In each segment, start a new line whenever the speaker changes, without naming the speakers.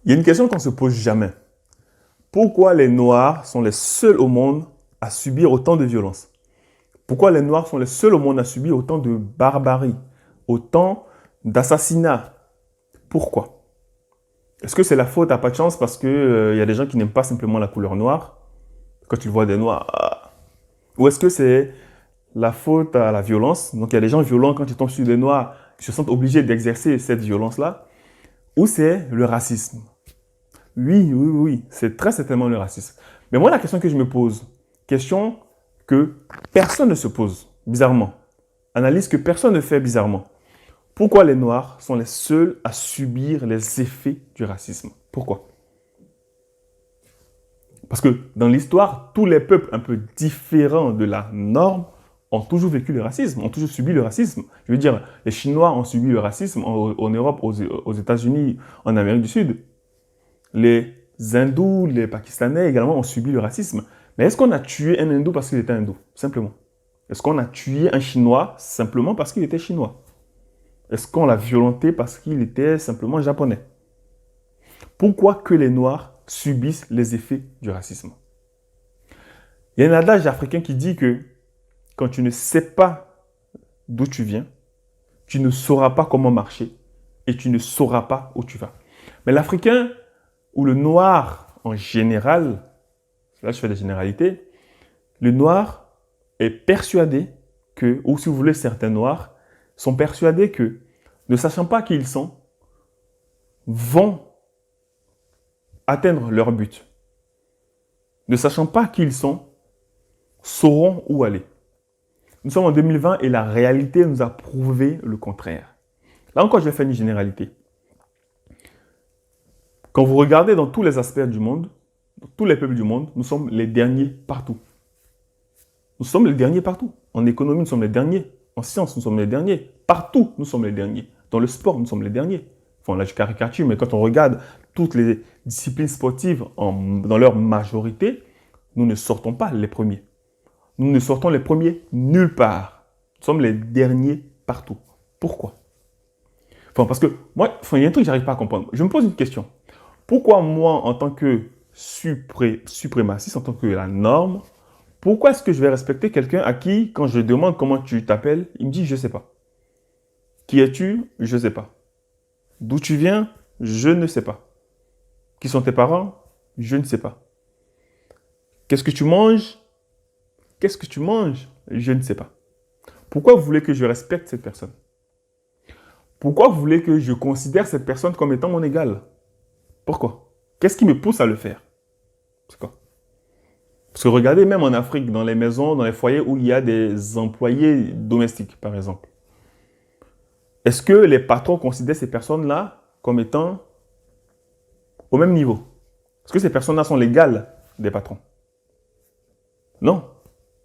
Il y a une question qu'on ne se pose jamais. Pourquoi les Noirs sont les seuls au monde à subir autant de violence? Pourquoi les Noirs sont les seuls au monde à subir autant de barbarie, autant d'assassinats? Pourquoi? Est-ce que c'est la faute à pas de chance parce qu'il y a des gens qui n'aiment pas simplement la couleur noire? Quand tu vois des Noirs. Ou est-ce que c'est la faute à la violence? Donc il y a des gens violents quand ils tombent sur des Noirs, ils se sentent obligés d'exercer cette violence-là. Ou c'est le racisme? Oui, c'est très certainement le racisme. Mais moi, la question que je me pose, question que personne ne se pose, bizarrement. Analyse que personne ne fait bizarrement. Pourquoi les Noirs sont les seuls à subir les effets du racisme? Pourquoi? Parce que dans l'histoire, tous les peuples un peu différents de la norme ont toujours vécu le racisme, ont toujours subi le racisme. Je veux dire, les Chinois ont subi le racisme en Europe, aux États-Unis, en Amérique du Sud. Les Hindous, les Pakistanais également ont subi le racisme. Mais est-ce qu'on a tué un Hindou parce qu'il était hindou? Simplement. Est-ce qu'on a tué un Chinois simplement parce qu'il était chinois? Est-ce qu'on l'a violenté parce qu'il était simplement japonais? Pourquoi que les Noirs subissent les effets du racisme? Il y a un adage africain qui dit que quand tu ne sais pas d'où tu viens, tu ne sauras pas comment marcher et tu ne sauras pas où tu vas. Mais l'Africain ou le Noir en général, là je fais des généralités, le Noir est persuadé que, ou si vous voulez certains Noirs, sont persuadés que, ne sachant pas qui ils sont, vont atteindre leur but. Ne sachant pas qui ils sont, sauront où aller. Nous sommes en 2020 et la réalité nous a prouvé le contraire. Là encore, je vais faire une généralité. Quand vous regardez dans tous les aspects du monde, dans tous les peuples du monde, nous sommes les derniers partout. Nous sommes les derniers partout. En économie, nous sommes les derniers. En sciences, nous sommes les derniers. Partout, nous sommes les derniers. Dans le sport, nous sommes les derniers. Enfin, là, je caricature, mais quand on regarde toutes les disciplines sportives dans leur majorité, nous ne sortons pas les premiers. Nous ne sortons les premiers nulle part. Nous sommes les derniers partout. Pourquoi? Enfin, parce que moi, il y a un truc que je n'arrive pas à comprendre. Je me pose une question. Pourquoi moi, en tant que suprémaciste, en tant que la norme, pourquoi est-ce que je vais respecter quelqu'un à qui, quand je demande comment tu t'appelles, il me dit je ne sais pas. Qui es-tu? Je ne sais pas. D'où tu viens? Je ne sais pas. Qui sont tes parents? Je ne sais pas. Qu'est-ce que tu manges? Qu'est-ce que tu manges? Je ne sais pas. Pourquoi vous voulez que je respecte cette personne? Pourquoi vous voulez que je considère cette personne comme étant mon égal? Pourquoi? Qu'est-ce qui me pousse à le faire? C'est quoi? Parce que regardez, même en Afrique, dans les maisons, dans les foyers où il y a des employés domestiques, par exemple. Est-ce que les patrons considèrent ces personnes-là comme étant au même niveau? Est-ce que ces personnes-là sont légales des patrons? Non.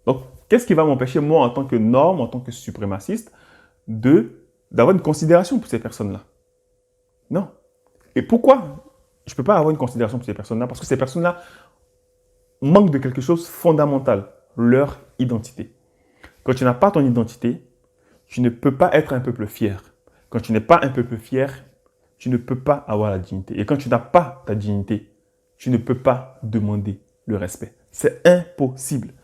Donc, qu'est-ce qui va m'empêcher, moi, en tant que norme, en tant que suprémaciste, d'avoir une considération pour ces personnes-là? Non. Et pourquoi je ne peux pas avoir une considération pour ces personnes-là? Parce que ces personnes-là manquent de quelque chose de fondamental, leur identité. Quand tu n'as pas ton identité, tu ne peux pas être un peuple fier. Quand tu n'es pas un peuple fier, tu ne peux pas avoir la dignité. Et quand tu n'as pas ta dignité, tu ne peux pas demander le respect. C'est impossible.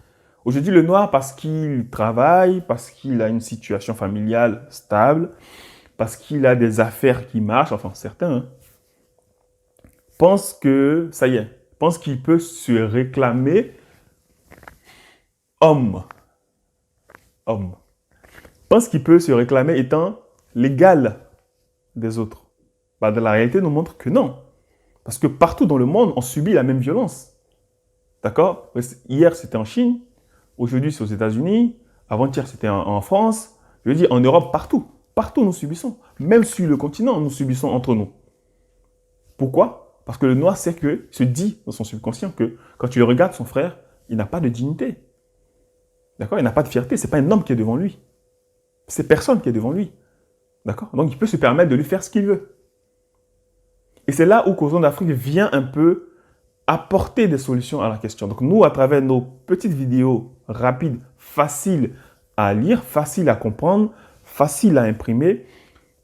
Aujourd'hui, le noir, parce qu'il travaille, parce qu'il a une situation familiale stable, parce qu'il a des affaires qui marchent, enfin certains, pense que, ça y est, pense qu'il peut se réclamer homme. Homme. Pense qu'il peut se réclamer étant l'égal des autres. Bah, la réalité nous montre que non. Parce que partout dans le monde, on subit la même violence. D'accord? Hier, c'était en Chine. Aujourd'hui, c'est aux États-Unis. Avant-hier, c'était en France. Je veux dire, en Europe, partout. Partout, nous subissons. Même sur le continent, nous subissons entre nous. Pourquoi? Parce que le noir sait que, se dit dans son subconscient que quand tu le regardes, son frère, il n'a pas de dignité. D'accord? Il n'a pas de fierté. Ce n'est pas un homme qui est devant lui. C'est personne qui est devant lui. D'accord? Donc, il peut se permettre de lui faire ce qu'il veut. Et c'est là où Causons d'Afrique vient un peu apporter des solutions à la question. Donc, nous, à travers nos petites vidéos rapides, faciles à lire, faciles à comprendre, faciles à imprimer,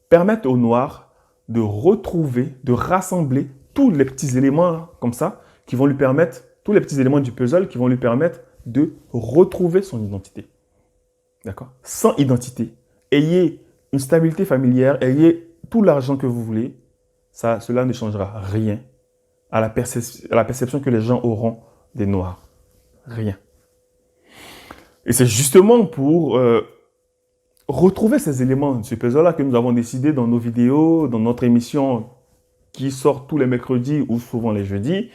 permettent aux Noirs de retrouver, de rassembler tous les petits éléments comme ça qui vont lui permettre, tous les petits éléments du puzzle qui vont lui permettre de retrouver son identité. D'accord? Sans identité, ayez une stabilité familière, ayez tout l'argent que vous voulez, cela ne changera rien à la perception que les gens auront des Noirs. Rien. Et c'est justement pour retrouver ces éléments de ce puzzle-là que nous avons décidé dans nos vidéos, dans notre émission qui sort tous les mercredis ou souvent les jeudis,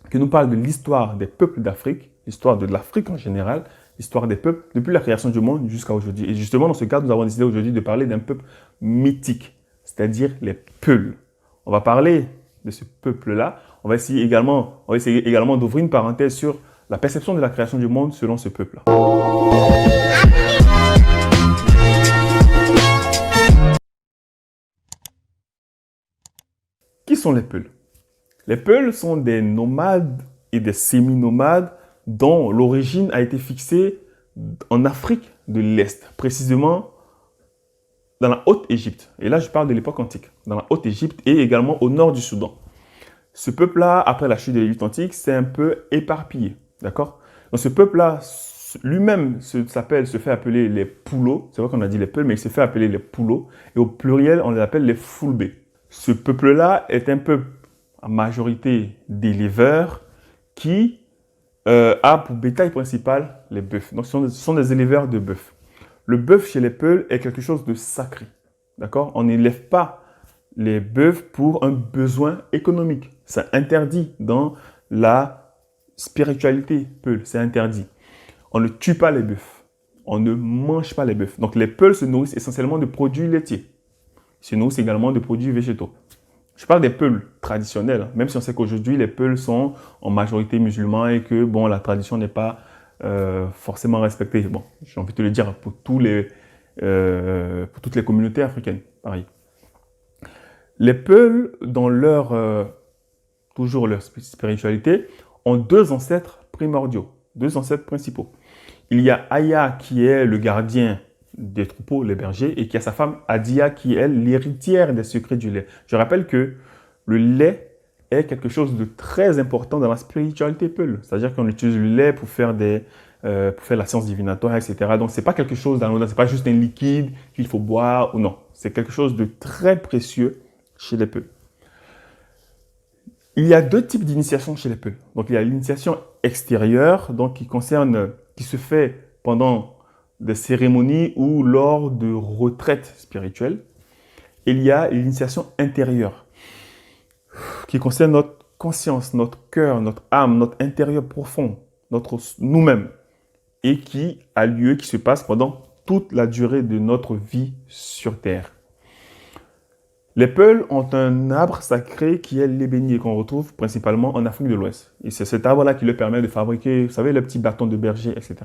que nous parle de l'histoire des peuples d'Afrique, l'histoire de l'Afrique en général, l'histoire des peuples depuis la création du monde jusqu'à aujourd'hui. Et justement, dans ce cadre, nous avons décidé aujourd'hui de parler d'un peuple mythique, c'est-à-dire les Peuls. On va parler de ce peuple-là. On va essayer également d'ouvrir une parenthèse sur la perception de la création du monde selon ce peuple-là. Qui sont les Peuls? Les Peuls sont des nomades et des semi-nomades dont l'origine a été fixée en Afrique de l'Est, précisément dans la Haute-Égypte. Et là, je parle de l'époque antique, dans la Haute-Égypte et également au nord du Soudan. Ce peuple-là, après la chute de l'Égypte antique, s'est un peu éparpillé, d'accord? Donc ce peuple-là, lui-même se fait appeler les Poulos. C'est vrai qu'on a dit les Peuls, mais il se fait appeler les Poulos. Et au pluriel, on les appelle les Foulbés. Ce peuple-là est un peuple en majorité d'éleveurs qui a pour bétail principal les bœufs. Donc, ce sont des éleveurs de bœufs. Le bœuf chez les Peuls est quelque chose de sacré. D'accord? On n'élève pas les bœufs pour un besoin économique. C'est interdit dans la spiritualité Peul. C'est interdit. On ne tue pas les bœufs. On ne mange pas les bœufs. Donc, les Peuls se nourrissent essentiellement de produits laitiers. Ils se nourrissent également de produits végétaux. Je parle des Peuls traditionnels, même si on sait qu'aujourd'hui, les Peuls sont en majorité musulmans et que bon, la tradition n'est pas forcément respectée. Bon, j'ai envie de te le dire pour toutes les communautés africaines, pareil. Les Peuls, dans toujours leur spiritualité, ont deux ancêtres primordiaux, deux ancêtres principaux. Il y a Aya qui est le gardien des troupeaux, les bergers, et qui a sa femme Adia qui est l'héritière des secrets du lait. Je rappelle que le lait est quelque chose de très important dans la spiritualité Peul. C'est-à-dire qu'on utilise le lait pour faire la science divinatoire, etc. Donc, ce n'est pas quelque chose d'anodin, ce n'est pas juste un liquide qu'il faut boire ou non. C'est quelque chose de très précieux chez les Peuls. Il y a deux types d'initiation chez les Peuls. Donc, il y a l'initiation extérieure, donc qui se fait pendant des cérémonies ou lors de retraites spirituelles. Et il y a l'initiation intérieure, qui concerne notre conscience, notre cœur, notre âme, notre intérieur profond, nous-mêmes, et qui se passe pendant toute la durée de notre vie sur Terre. Les Peuls ont un arbre sacré qui est l'ébénier, qu'on retrouve principalement en Afrique de l'Ouest. Et c'est cet arbre-là qui leur permet de fabriquer, vous savez, les petits bâtons de berger, etc.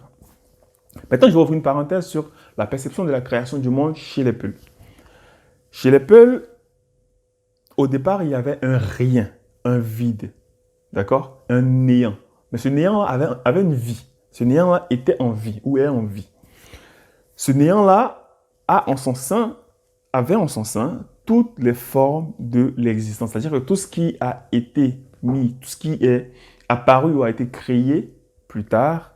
Maintenant, je vais ouvrir une parenthèse sur la perception de la création du monde chez les Peuls. Chez les Peuls, au départ, il y avait un rien, un vide, d'accord? Un néant. Mais ce néant avait une vie. Ce néant-là était en vie, ou est en vie. Ce néant-là avait en son sein toutes les formes de l'existence. C'est-à-dire que tout ce qui a été mis, tout ce qui est apparu ou a été créé plus tard,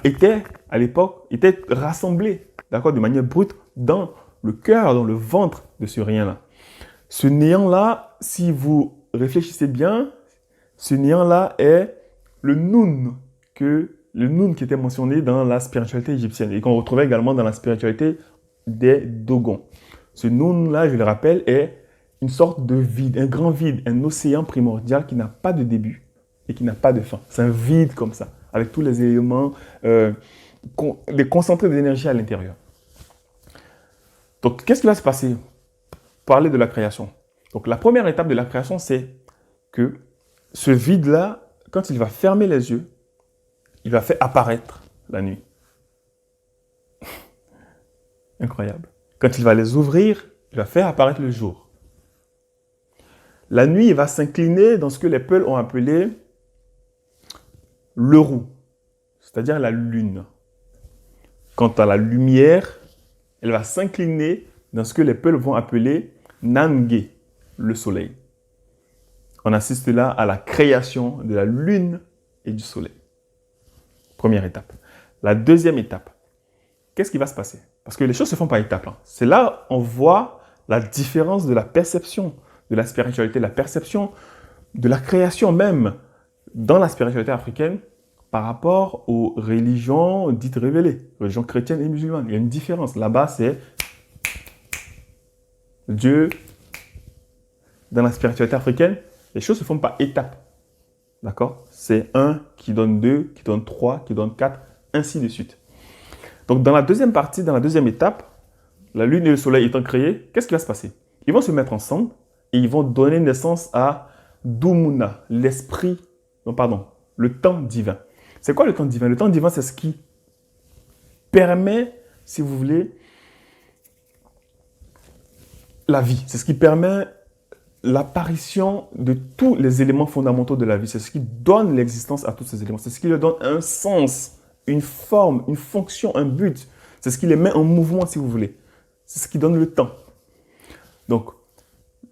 était rassemblé, d'accord, de manière brute dans le cœur, dans le ventre de ce rien-là. Ce néant-là, si vous réfléchissez bien, ce néant-là est le Noun qui était mentionné dans la spiritualité égyptienne et qu'on retrouvait également dans la spiritualité des Dogons. Ce Noun-là, je le rappelle, est une sorte de vide, un grand vide, un océan primordial qui n'a pas de début et qui n'a pas de fin. C'est un vide comme ça, avec tous les éléments, les concentrés d'énergie à l'intérieur. Donc, qu'est-ce qui va se passer? Parler de la création. Donc, la première étape de la création, c'est que ce vide-là, quand il va fermer les yeux, il va faire apparaître la nuit. Incroyable. Quand il va les ouvrir, il va faire apparaître le jour. La nuit, il va s'incliner dans ce que les Peuls ont appelé le roux, c'est-à-dire la lune. Quant à la lumière, elle va s'incliner dans ce que les Peuls vont appeler Nangé, le soleil. On assiste là à la création de la lune et du soleil. Première étape. La deuxième étape, qu'est-ce qui va se passer? Parce que les choses se font par étapes. C'est là on voit la différence de la perception de la spiritualité, la perception de la création même dans la spiritualité africaine par rapport aux religions dites révélées, religions chrétiennes et musulmanes. Il y a une différence. Là-bas, c'est Dieu. Dans la spiritualité africaine, les choses se font par étapes. D'accord? C'est 1 qui donne 2, qui donne 3, qui donne 4, ainsi de suite. Donc, dans la deuxième partie, dans la deuxième étape, la lune et le soleil étant créés, qu'est-ce qui va se passer? Ils vont se mettre ensemble et ils vont donner naissance à Dumuna, l'esprit, non pardon, le temps divin. C'est quoi le temps divin? Le temps divin, c'est ce qui permet, si vous voulez, la vie. C'est ce qui permet l'apparition de tous les éléments fondamentaux de la vie. C'est ce qui donne l'existence à tous ces éléments. C'est ce qui leur donne un sens, une forme, une fonction, un but. C'est ce qui les met en mouvement, si vous voulez. C'est ce qui donne le temps. Donc,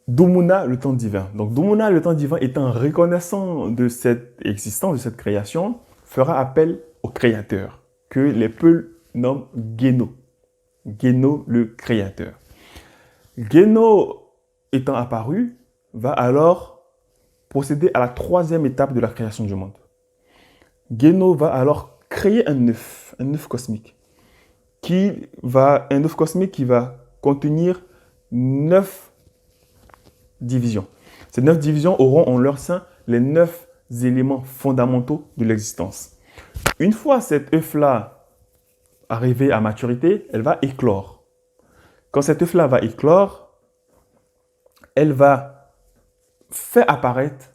Dumuna, le temps divin. Donc, Dumuna, le temps divin, étant reconnaissant de cette existence, de cette création, fera appel au Créateur, que les Peuls nomment Geno. Geno, le Créateur. Geno étant apparu, va alors procéder à la troisième étape de la création du monde. Geno va alors créer un œuf cosmique, un œuf cosmique qui va contenir 9 divisions. Ces 9 divisions auront en leur sein les 9 éléments fondamentaux de l'existence. Une fois cet œuf-là arrivé à maturité, elle va éclore. Quand cet œuf-là va éclore, elle va faire apparaître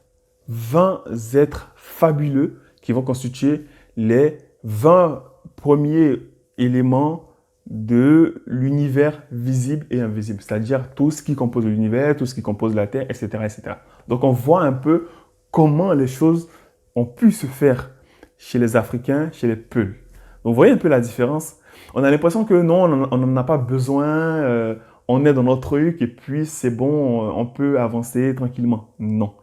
20 êtres fabuleux qui vont constituer les 20 premiers éléments de l'univers visible et invisible, c'est-à-dire tout ce qui compose l'univers, tout ce qui compose la Terre, etc., etc. Donc on voit un peu comment les choses ont pu se faire chez les Africains, chez les Peuls. Donc vous voyez un peu la différence. On a l'impression que non, on n'en a pas besoin, on est dans notre truc et puis c'est bon, on peut avancer tranquillement. Non.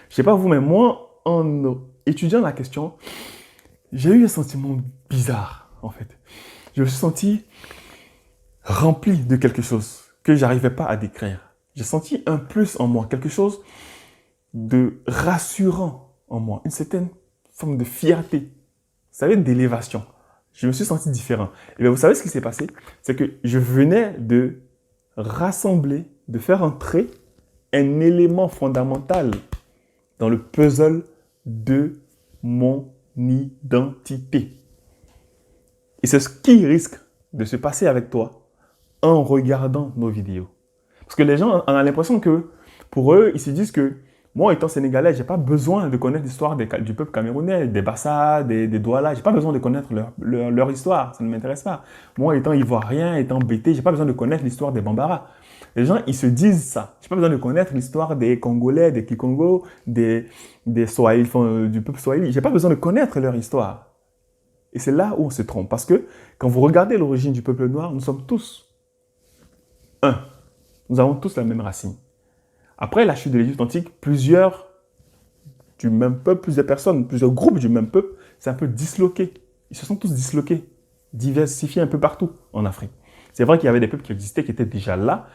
Je ne sais pas vous, mais moi, en étudiant la question, j'ai eu un sentiment bizarre, en fait. Je me suis senti rempli de quelque chose que je n'arrivais pas à décrire. J'ai senti un plus en moi, quelque chose de rassurant en moi, une certaine forme de fierté, vous savez, d'élévation. Je me suis senti différent. Et bien, vous savez ce qui s'est passé? C'est que je venais de rassembler, de faire entrer un élément fondamental dans le puzzle de mon identité. Et c'est ce qui risque de se passer avec toi en regardant nos vidéos. Parce que les gens ont l'impression que, pour eux, ils se disent que moi, étant sénégalais, je n'ai pas besoin de connaître l'histoire du peuple camerounais, des Bassa, des Douala. Je n'ai pas besoin de connaître leur histoire. Ça ne m'intéresse pas. Moi, étant ivoirien, étant bété, je n'ai pas besoin de connaître l'histoire des Bambara. Les gens, ils se disent ça. Je n'ai pas besoin de connaître l'histoire des Congolais, des Kikongo, des Swahili, du peuple Swahili. Je n'ai pas besoin de connaître leur histoire. Et c'est là où on se trompe. Parce que quand vous regardez l'origine du peuple noir, nous sommes tous un. Nous avons tous la même racine. Après la chute de l'Égypte antique, plusieurs du même peuple, plusieurs personnes, plusieurs groupes du même peuple, c'est un peu disloqué. Ils se sont tous disloqués, diversifiés un peu partout en Afrique. C'est vrai qu'il y avait des peuples qui existaient, qui étaient déjà là,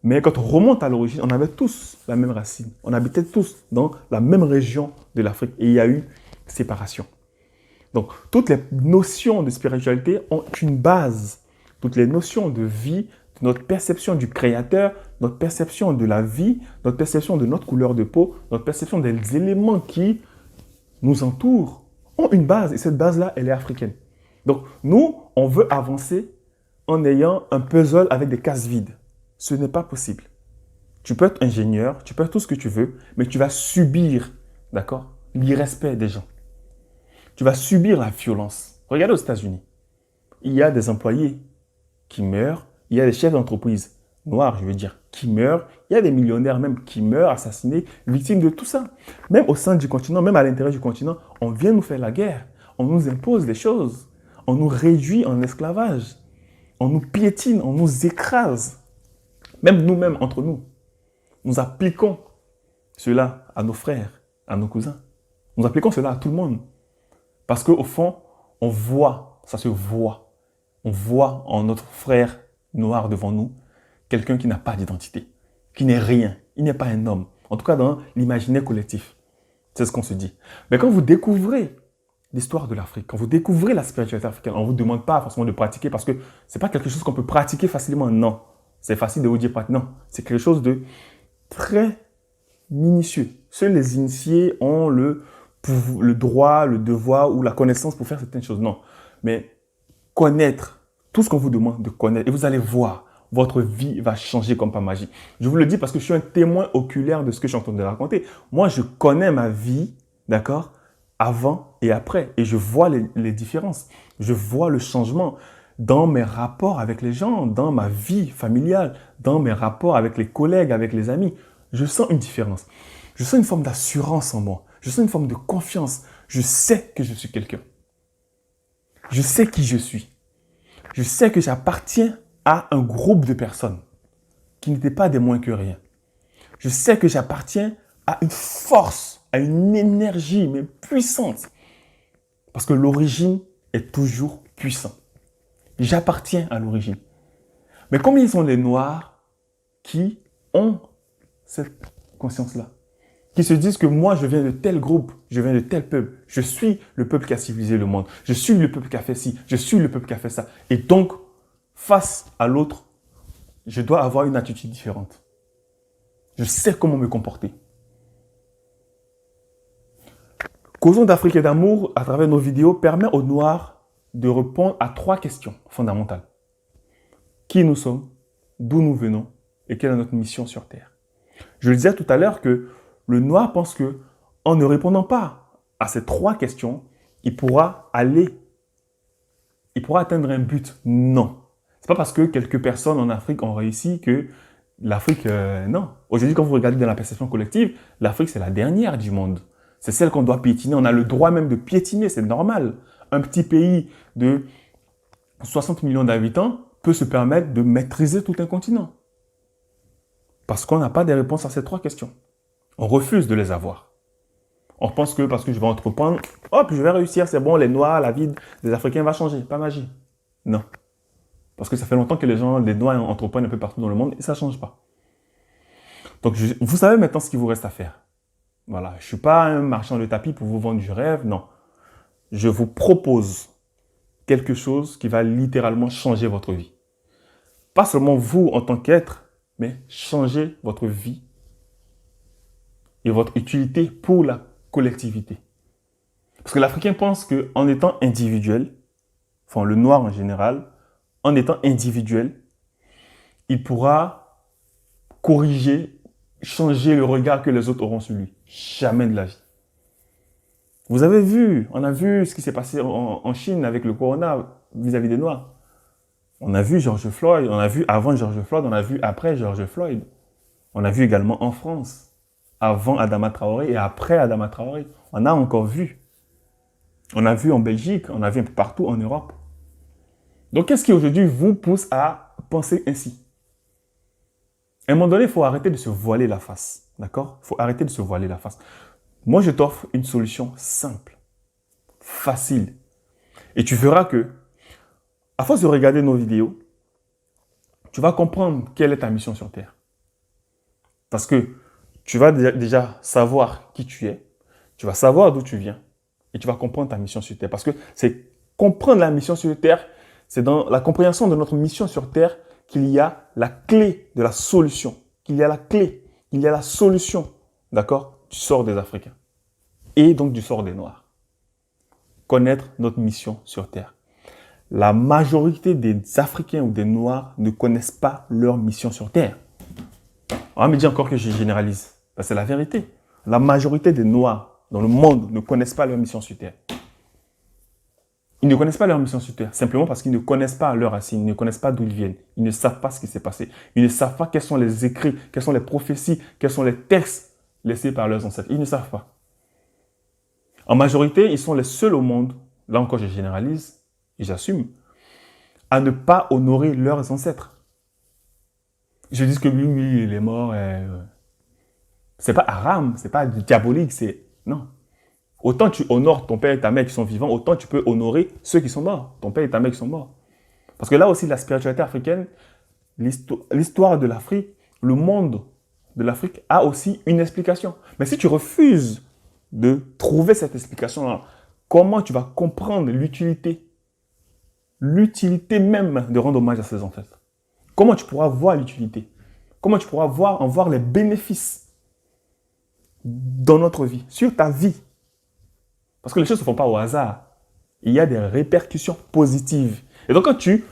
mais quand on remonte à l'origine, on avait tous la même racine. On habitait tous dans la même région de l'Afrique et il y a eu séparation. Donc, toutes les notions de spiritualité ont une base. Toutes les notions de vie, notre perception du Créateur, notre perception de la vie, notre perception de notre couleur de peau, notre perception des éléments qui nous entourent, ont une base. Et cette base-là, elle est africaine. Donc, nous, on veut avancer en ayant un puzzle avec des cases vides. Ce n'est pas possible. Tu peux être ingénieur, tu peux être tout ce que tu veux, mais tu vas subir, d'accord, l'irrespect des gens. Tu vas subir la violence. Regardez aux États-Unis. Il y a des employés qui meurent. Il y a des chefs d'entreprise noirs, je veux dire, qui meurent. Il y a des millionnaires même qui meurent, assassinés, victimes de tout ça. Même au sein du continent, même à l'intérieur du continent, on vient nous faire la guerre. On nous impose des choses. On nous réduit en esclavage. On nous piétine, on nous écrase. Même nous-mêmes, entre nous. Nous appliquons cela à nos frères, à nos cousins. Nous appliquons cela à tout le monde. Parce qu'au fond, on voit, ça se voit. On voit en notre frère noir devant nous quelqu'un qui n'a pas d'identité, qui n'est rien, il n'est pas un homme. En tout cas, dans l'imaginaire collectif. C'est ce qu'on se dit. Mais quand vous découvrez l'histoire de l'Afrique, quand vous découvrez la spiritualité africaine, on ne vous demande pas forcément de pratiquer parce que ce n'est pas quelque chose qu'on peut pratiquer facilement. Non. C'est facile de vous dire pratiquer. Non. C'est quelque chose de très minutieux. Seuls les initiés ont le droit, le devoir ou la connaissance pour faire certaines choses. Non. Mais connaître tout ce qu'on vous demande de connaître et vous allez voir, votre vie va changer comme par magie. Je vous le dis parce que je suis un témoin oculaire de ce que je suis en train de raconter. Moi, je connais ma vie, d'accord, avant et après. Et je vois les différences. Je vois le changement dans mes rapports avec les gens, dans ma vie familiale, dans mes rapports avec les collègues, avec les amis. Je sens une différence. Je sens une forme d'assurance en moi. Je sens une forme de confiance. Je sais que je suis quelqu'un. Je sais qui je suis. Je sais que j'appartiens à un groupe de personnes qui n'étaient pas des moins que rien. Je sais que j'appartiens à une force, à une énergie, mais puissante. Parce que l'origine est toujours puissante. J'appartiens à l'origine. Mais combien sont les Noirs qui ont cette conscience-là? Qui se disent que moi, je viens de tel groupe, je viens de tel peuple. Je suis le peuple qui a civilisé le monde. Je suis le peuple qui a fait ci, je suis le peuple qui a fait ça. Et donc, face à l'autre, je dois avoir une attitude différente. Je sais comment me comporter. Causons d'Afrique et d'amour, à travers nos vidéos, permet aux Noirs de répondre à 3 questions fondamentales. Qui nous sommes, d'où nous venons et quelle est notre mission sur Terre. Je le disais tout à l'heure que le Noir pense que en ne répondant pas à ces 3 questions, il pourra atteindre un but. Non. C'est pas parce que quelques personnes en Afrique ont réussi que l'Afrique, non. Aujourd'hui, quand vous regardez dans la perception collective, l'Afrique, c'est la dernière du monde. C'est celle qu'on doit piétiner. On a le droit même de piétiner, c'est normal. Un petit pays de 60 millions d'habitants peut se permettre de maîtriser tout un continent. Parce qu'on n'a pas de réponse à ces 3 questions. On refuse de les avoir. On pense que parce que je vais entreprendre, hop, je vais réussir, c'est bon, les Noirs, la vie des Africains va changer. Pas magie. Non. Parce que ça fait longtemps que les Noirs entreprennent un peu partout dans le monde et ça ne change pas. Donc, vous savez maintenant ce qu'il vous reste à faire. Voilà, je ne suis pas un marchand de tapis pour vous vendre du rêve, non. Je vous propose quelque chose qui va littéralement changer votre vie. Pas seulement vous en tant qu'être, mais changer votre vie et votre utilité pour la collectivité. Parce que l'Africain pense qu'en étant individuel, enfin le Noir en général, en étant individuel, il pourra corriger, changer le regard que les autres auront sur lui. Jamais de la vie. Vous avez vu, on a vu ce qui s'est passé en Chine avec le corona vis-à-vis des Noirs. On a vu George Floyd, on a vu avant George Floyd, on a vu après George Floyd. On a vu également en France, avant Adama Traoré et après Adama Traoré. On a encore vu. On a vu en Belgique, on a vu un peu partout en Europe. Donc, qu'est-ce qui aujourd'hui vous pousse à penser ainsi? À un moment donné, il faut arrêter de se voiler la face. D'accord? Il faut arrêter de se voiler la face. Moi, je t'offre une solution simple, facile. Et tu verras que, à force de regarder nos vidéos, tu vas comprendre quelle est ta mission sur Terre. Parce que tu vas déjà savoir qui tu es, tu vas savoir d'où tu viens et tu vas comprendre ta mission sur Terre. Parce que c'est comprendre la mission sur Terre, c'est dans la compréhension de notre mission sur Terre qu'il y a la clé de la solution. Qu'il y a la clé, qu'il y a la solution, d'accord, du sort des Africains et donc du sort des Noirs. Connaître notre mission sur Terre. La majorité des Africains ou des Noirs ne connaissent pas leur mission sur Terre. On va me dire encore que je généralise. C'est la vérité. La majorité des Noirs dans le monde ne connaissent pas leur mission sur Terre. Ils ne connaissent pas leur mission sur Terre, simplement parce qu'ils ne connaissent pas leurs racines, ils ne connaissent pas d'où ils viennent, ils ne savent pas ce qui s'est passé, ils ne savent pas quels sont les écrits, quelles sont les prophéties, quels sont les textes laissés par leurs ancêtres. Ils ne savent pas. En majorité, ils sont les seuls au monde, là encore je généralise et j'assume, à ne pas honorer leurs ancêtres. Je dis que oui, il est mort. C'est pas haram, c'est pas diabolique, c'est... Non. Autant tu honores ton père et ta mère qui sont vivants, autant tu peux honorer ceux qui sont morts. Ton père et ta mère qui sont morts. Parce que là aussi, la spiritualité africaine, l'histoire de l'Afrique, le monde de l'Afrique a aussi une explication. Mais si tu refuses de trouver cette explication-là, comment tu vas comprendre l'utilité même de rendre hommage à ses ancêtres? Comment tu pourras voir l'utilité? Comment tu pourras en voir les bénéfices dans notre vie, sur ta vie? Parce que les choses ne se font pas au hasard. Il y a des répercussions positives. Et donc, quand tu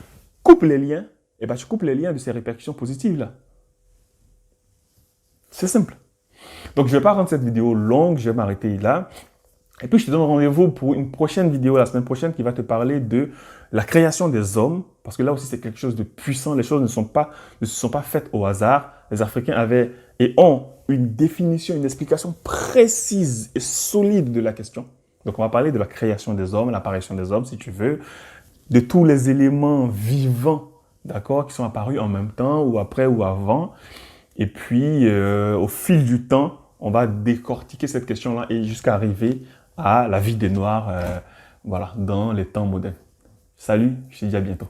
coupes les liens, eh ben, tu coupes les liens de ces répercussions positives-là. C'est simple. Donc, je ne vais pas rendre cette vidéo longue, je vais m'arrêter là. Et puis, je te donne rendez-vous pour une prochaine vidéo la semaine prochaine qui va te parler de la création des hommes. Parce que là aussi, c'est quelque chose de puissant. Les choses ne se sont pas faites au hasard. Les Africains avaient et ont une définition, une explication précise et solide de la question. Donc, on va parler de la création des hommes, l'apparition des hommes, si tu veux, de tous les éléments vivants, d'accord, qui sont apparus en même temps, ou après, ou avant. Et puis, au fil du temps, on va décortiquer cette question-là et jusqu'à arriver à la vie des Noirs, voilà, dans les temps modernes. Salut, je te dis à bientôt.